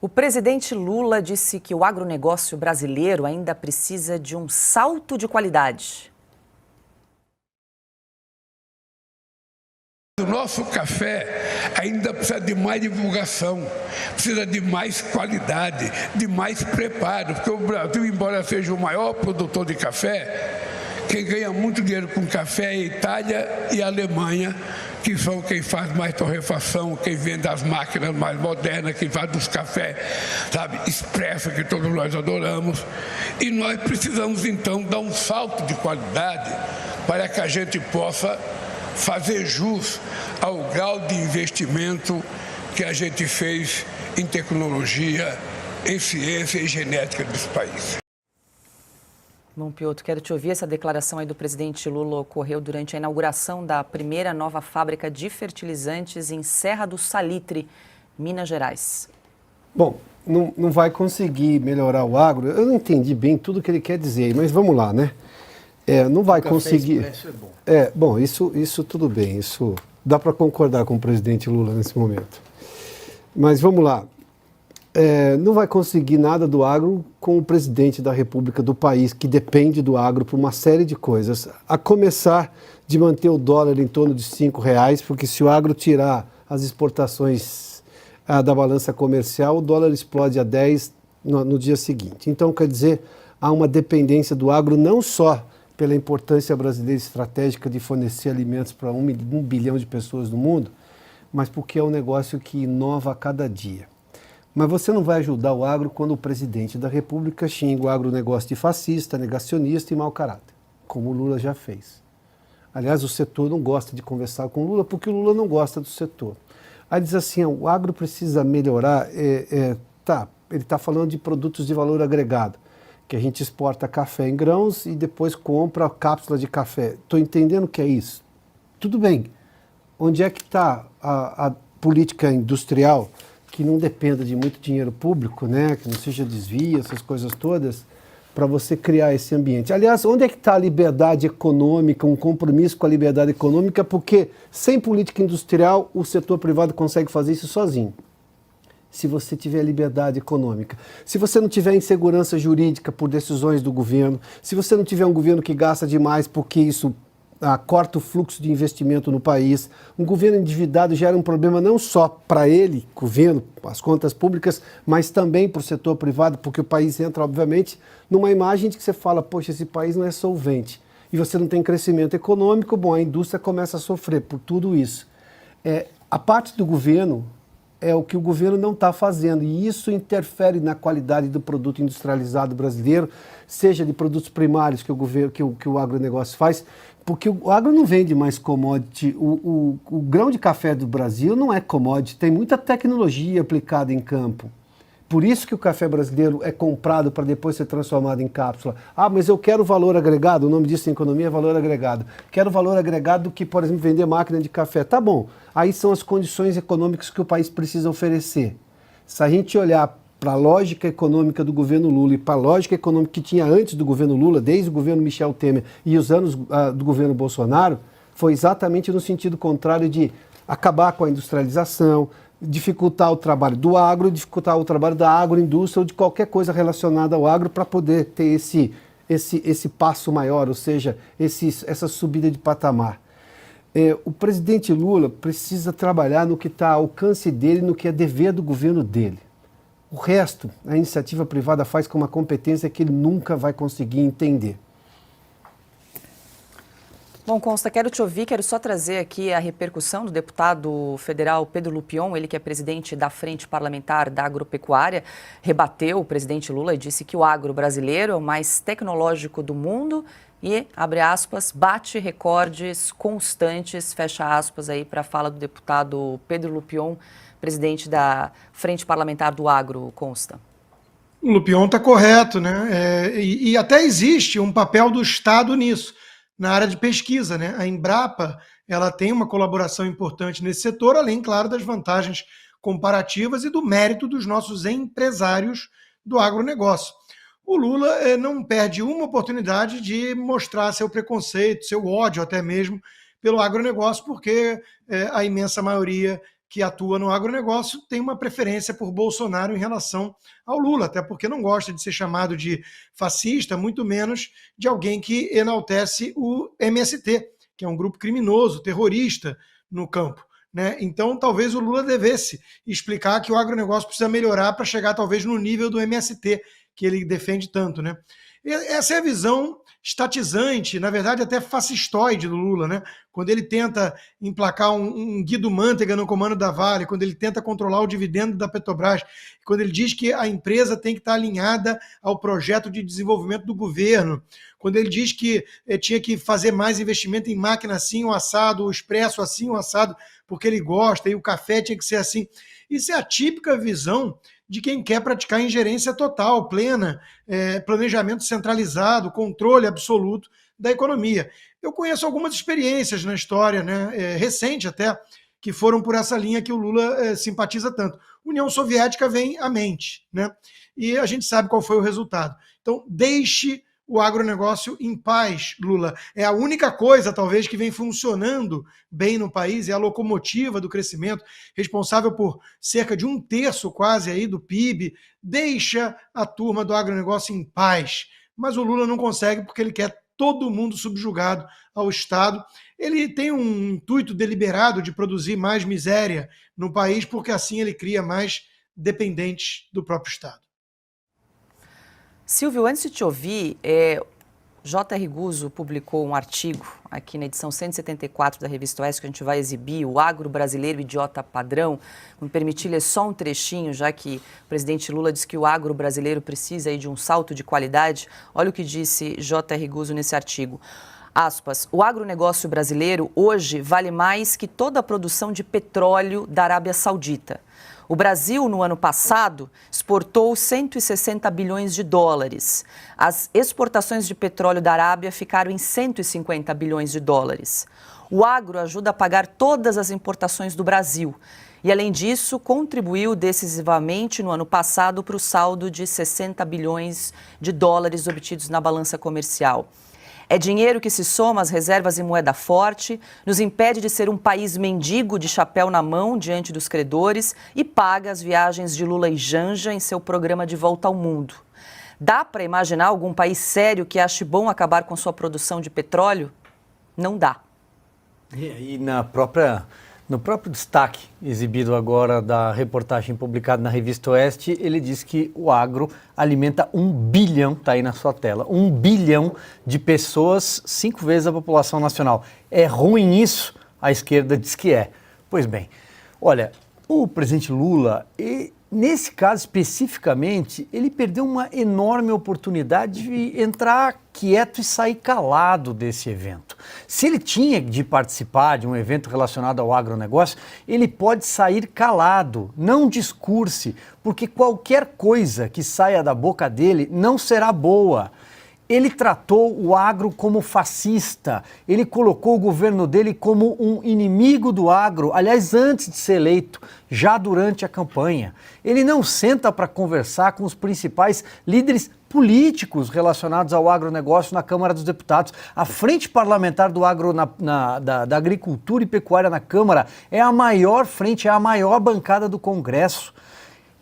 O presidente Lula disse que o agronegócio brasileiro ainda precisa de um salto de qualidade. O nosso café ainda precisa de mais divulgação, precisa de mais qualidade, de mais preparo, porque o Brasil, embora seja o maior produtor de café, quem ganha muito dinheiro com café é a Itália e a Alemanha, que são quem faz mais torrefação, quem vende as máquinas mais modernas, quem faz os cafés, sabe, expresso, que todos nós adoramos. E nós precisamos, então, dar um salto de qualidade para que a gente possa fazer jus ao grau de investimento que a gente fez em tecnologia, em ciência e genética desse país. Bom, Piotr, quero te ouvir. Essa declaração aí do presidente Lula ocorreu durante a inauguração da primeira nova fábrica de fertilizantes em Serra do Salitre, Minas Gerais. Bom, não vai conseguir melhorar o agro. Eu não entendi bem tudo que ele quer dizer, mas vamos lá, né? Não vai conseguir. Bom, isso tudo bem, isso dá para concordar com o presidente Lula nesse momento. Mas vamos lá. Não vai conseguir nada do agro com o presidente da República do país, que depende do agro por uma série de coisas. A começar de manter o dólar em torno de R$5, porque se o agro tirar as exportações da balança comercial, o dólar explode a 10 no dia seguinte. Então, quer dizer, há uma dependência do agro não só pela importância brasileira estratégica de fornecer alimentos para 1 bilhão de pessoas no mundo, mas porque é um negócio que inova a cada dia. Mas você não vai ajudar o agro quando o presidente da República xinga o agronegócio de fascista, negacionista e mau caráter, como o Lula já fez. Aliás, o setor não gosta de conversar com o Lula porque o Lula não gosta do setor. Aí diz assim, o agro precisa melhorar, ele está falando de produtos de valor agregado, que a gente exporta café em grãos e depois compra cápsula de café. Estou entendendo o que é isso. Tudo bem. Onde é que está a política industrial que não dependa de muito dinheiro público, né? Que não seja desvio, essas coisas todas, para você criar esse ambiente? Aliás, onde é que está a liberdade econômica, um compromisso com a liberdade econômica? Porque sem política industrial, o setor privado consegue fazer isso sozinho. Se você tiver liberdade econômica, se você não tiver insegurança jurídica por decisões do governo, se você não tiver um governo que gasta demais porque isso corta o fluxo de investimento no país, um governo endividado gera um problema não só para ele, governo, as contas públicas, mas também para o setor privado, porque o país entra, obviamente, numa imagem de que você fala, poxa, esse país não é solvente, e você não tem crescimento econômico, bom, a indústria começa a sofrer por tudo isso. A parte do governo é o que o governo não está fazendo, e isso interfere na qualidade do produto industrializado brasileiro, seja de produtos primários que o agronegócio faz, porque o agro não vende mais commodity. O grão de café do Brasil não é commodity, tem muita tecnologia aplicada em campo. Por isso que o café brasileiro é comprado para depois ser transformado em cápsula. Mas eu quero valor agregado, o nome disso em economia é valor agregado. Quero valor agregado que, por exemplo, vender máquina de café. Tá bom, aí são as condições econômicas que o país precisa oferecer. Se a gente olhar para a lógica econômica do governo Lula e para a lógica econômica que tinha antes do governo Lula, desde o governo Michel Temer e os anos do governo Bolsonaro, foi exatamente no sentido contrário de acabar com a industrialização, dificultar o trabalho do agro, dificultar o trabalho da agroindústria ou de qualquer coisa relacionada ao agro para poder ter esse passo maior, ou seja, essa subida de patamar. O presidente Lula precisa trabalhar no que está ao alcance dele, no que é dever do governo dele. O resto, a iniciativa privada faz com uma competência que ele nunca vai conseguir entender. Bom, Consta, quero te ouvir, quero só trazer aqui a repercussão do deputado federal Pedro Lupion, ele que é presidente da Frente Parlamentar da Agropecuária, rebateu o presidente Lula e disse que o agro brasileiro é o mais tecnológico do mundo e, abre aspas, bate recordes constantes, fecha aspas aí para a fala do deputado Pedro Lupion, presidente da Frente Parlamentar do Agro, Consta. O Lupion está correto, né? E até existe um papel do Estado nisso, na área de pesquisa, né? A Embrapa, ela tem uma colaboração importante nesse setor, além, claro, das vantagens comparativas e do mérito dos nossos empresários do agronegócio. O Lula não perde uma oportunidade de mostrar seu preconceito, seu ódio até mesmo pelo agronegócio, porque a imensa maioria que atua no agronegócio tem uma preferência por Bolsonaro em relação ao Lula, até porque não gosta de ser chamado de fascista, muito menos de alguém que enaltece o MST, que é um grupo criminoso, terrorista no campo, né? Então, talvez o Lula devesse explicar que o agronegócio precisa melhorar para chegar, talvez, no nível do MST, que ele defende tanto, né? Essa é a visão estatizante, na verdade até fascistoide do Lula, né? Quando ele tenta emplacar um Guido Mantega no comando da Vale, quando ele tenta controlar o dividendo da Petrobras, quando ele diz que a empresa tem que estar alinhada ao projeto de desenvolvimento do governo, quando ele diz que tinha que fazer mais investimento em máquina assim, o assado, o expresso assim, o assado, porque ele gosta, e o café tinha que ser assim. Isso é a típica visão de quem quer praticar ingerência total, plena, planejamento centralizado, controle absoluto da economia. Eu conheço algumas experiências na história, né, recente até, que foram por essa linha que o Lula simpatiza tanto. União Soviética vem à mente, né? E a gente sabe qual foi o resultado. Então, deixe o agronegócio em paz, Lula. É a única coisa, talvez, que vem funcionando bem no país, é a locomotiva do crescimento, responsável por cerca de 1/3 quase aí do PIB. Deixa a turma do agronegócio em paz. Mas o Lula não consegue porque ele quer todo mundo subjugado ao Estado. Ele tem um intuito deliberado de produzir mais miséria no país, porque assim ele cria mais dependentes do próprio Estado. Silvio, antes de te ouvir, J.R. Guzzo publicou um artigo aqui na edição 174 da Revista Oeste, que a gente vai exibir, o agro brasileiro idiota padrão. Me permitir ler só um trechinho, já que o presidente Lula disse que o agro brasileiro precisa aí de um salto de qualidade. Olha o que disse J.R. Guzzo nesse artigo. Aspas, o agronegócio brasileiro hoje vale mais que toda a produção de petróleo da Arábia Saudita. O Brasil, no ano passado, exportou 160 bilhões de dólares. As exportações de petróleo da Arábia ficaram em 150 bilhões de dólares. O agro ajuda a pagar todas as importações do Brasil. E, além disso, contribuiu decisivamente no ano passado para o saldo de 60 bilhões de dólares obtidos na balança comercial. É dinheiro que se soma às reservas em moeda forte, nos impede de ser um país mendigo de chapéu na mão diante dos credores e paga as viagens de Lula e Janja em seu programa de volta ao mundo. Dá para imaginar algum país sério que ache bom acabar com sua produção de petróleo? Não dá. E no próprio destaque exibido agora da reportagem publicada na Revista Oeste, ele diz que o agro alimenta 1 bilhão, está aí na sua tela, 1 bilhão de pessoas, 5 vezes a população nacional. É ruim isso? A esquerda diz que é. Pois bem, olha, o presidente Lula, nesse caso especificamente, ele perdeu uma enorme oportunidade de entrar quieto e sair calado desse evento. Se ele tinha de participar de um evento relacionado ao agronegócio, ele pode sair calado, não discurse, porque qualquer coisa que saia da boca dele não será boa. Ele tratou o agro como fascista, ele colocou o governo dele como um inimigo do agro, aliás, antes de ser eleito, já durante a campanha. Ele não senta para conversar com os principais líderes políticos relacionados ao agronegócio na Câmara dos Deputados. A Frente Parlamentar do Agro da Agricultura e Pecuária na Câmara é a maior frente, é a maior bancada do Congresso.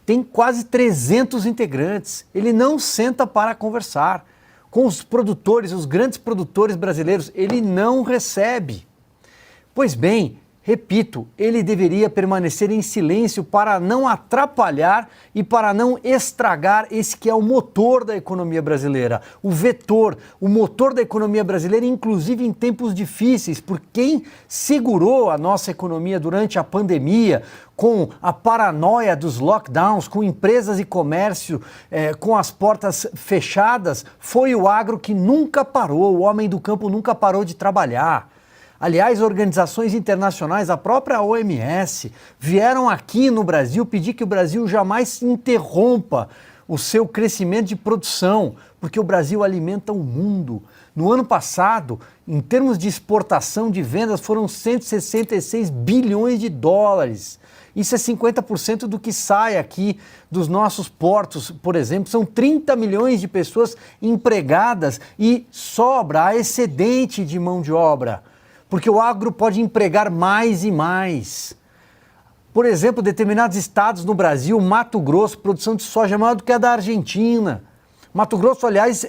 Tem quase 300 integrantes. Ele não senta para conversar. Com os produtores, os grandes produtores brasileiros, ele não recebe. Pois bem, repito, ele deveria permanecer em silêncio para não atrapalhar e para não estragar esse que é o motor da economia brasileira, o vetor, o motor da economia brasileira, inclusive em tempos difíceis, por quem segurou a nossa economia durante a pandemia, com a paranoia dos lockdowns, com empresas e comércio com as portas fechadas, foi o agro que nunca parou, o homem do campo nunca parou de trabalhar. Aliás, organizações internacionais, a própria OMS, vieram aqui no Brasil pedir que o Brasil jamais interrompa o seu crescimento de produção, porque o Brasil alimenta o mundo. No ano passado, em termos de exportação de vendas, foram 166 bilhões de dólares. Isso é 50% do que sai aqui dos nossos portos, por exemplo. São 30 milhões de pessoas empregadas e sobra, há excedente de mão de obra, porque o agro pode empregar mais e mais. Por exemplo, determinados estados no Brasil, Mato Grosso, produção de soja maior do que a da Argentina. Mato Grosso, aliás,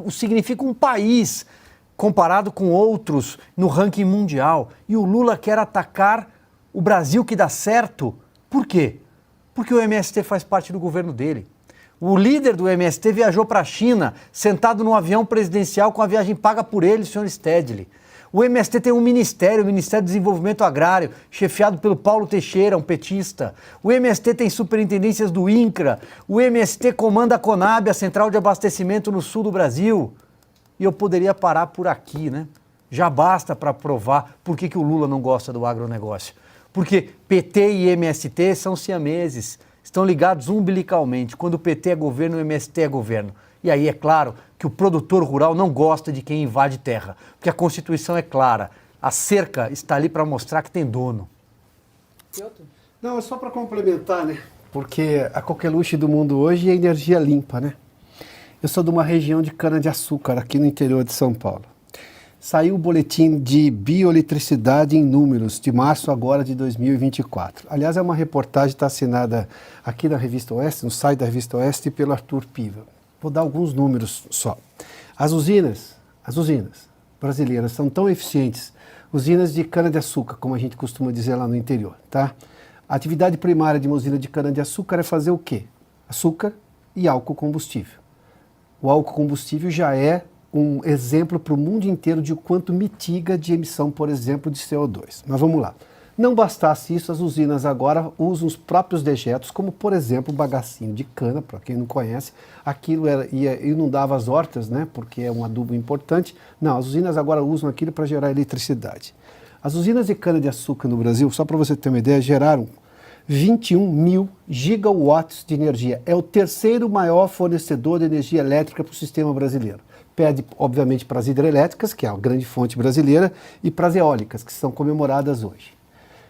significa um país comparado com outros no ranking mundial. E o Lula quer atacar o Brasil que dá certo. Por quê? Porque o MST faz parte do governo dele. O líder do MST viajou para a China, sentado num avião presidencial com a viagem paga por ele, o senhor Stedley. O MST tem um ministério, o Ministério do Desenvolvimento Agrário, chefiado pelo Paulo Teixeira, um petista. O MST tem superintendências do INCRA. O MST comanda a CONAB, a Central de Abastecimento no sul do Brasil. E eu poderia parar por aqui, né? Já basta para provar por que o Lula não gosta do agronegócio. Porque PT e MST são siameses, estão ligados umbilicalmente. Quando o PT é governo, o MST é governo. E aí é claro que o produtor rural não gosta de quem invade terra, porque a Constituição é clara. A cerca está ali para mostrar que tem dono. Não, é só para complementar, né? Porque a coqueluche do mundo hoje é energia limpa, né? Eu sou de uma região de cana-de-açúcar, aqui no interior de São Paulo. Saiu o boletim de bioeletricidade em números, de março agora de 2024. Aliás, é uma reportagem que está assinada aqui na Revista Oeste, no site da Revista Oeste, pelo Arthur Piva. Vou dar alguns números só. As usinas brasileiras são tão eficientes, usinas de cana-de-açúcar, como a gente costuma dizer lá no interior, tá? A atividade primária de uma usina de cana-de-açúcar é fazer o quê? Açúcar e álcool combustível. O álcool combustível já é um exemplo para o mundo inteiro de o quanto mitiga de emissão, por exemplo, de CO2. Mas vamos lá. Não bastasse isso, as usinas agora usam os próprios dejetos, como, por exemplo, o bagacinho de cana, para quem não conhece. Aquilo inundava as hortas, né, porque é um adubo importante. Não, as usinas agora usam aquilo para gerar eletricidade. As usinas de cana-de-açúcar no Brasil, só para você ter uma ideia, geraram 21 mil gigawatts de energia. É o terceiro maior fornecedor de energia elétrica para o sistema brasileiro. Pede, obviamente, para as hidrelétricas, que é a grande fonte brasileira, e para as eólicas, que são comemoradas hoje.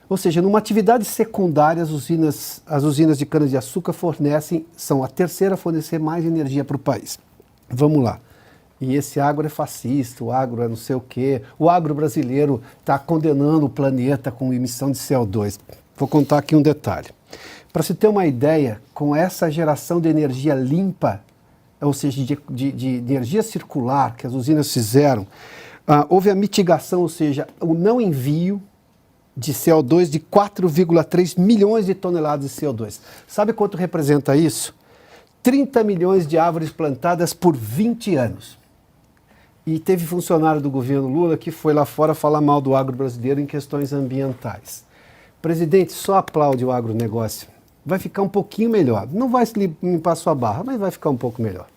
Ou seja, numa atividade secundária, as usinas de cana-de-açúcar são a terceira a fornecer mais energia para o país. Vamos lá. E esse agro é fascista, o agro é não sei o quê. O agro brasileiro está condenando o planeta com emissão de CO2. Vou contar aqui um detalhe. Para se ter uma ideia, com essa geração de energia limpa, ou seja, de energia circular que as usinas fizeram, houve a mitigação, ou seja, o não envio de CO2 de 4,3 milhões de toneladas de CO2. Sabe quanto representa isso? 30 milhões de árvores plantadas por 20 anos. E teve funcionário do governo Lula que foi lá fora falar mal do agro brasileiro em questões ambientais. Presidente, só aplaude o agronegócio. Vai ficar um pouquinho melhor. Não vai limpar sua barra, mas vai ficar um pouco melhor.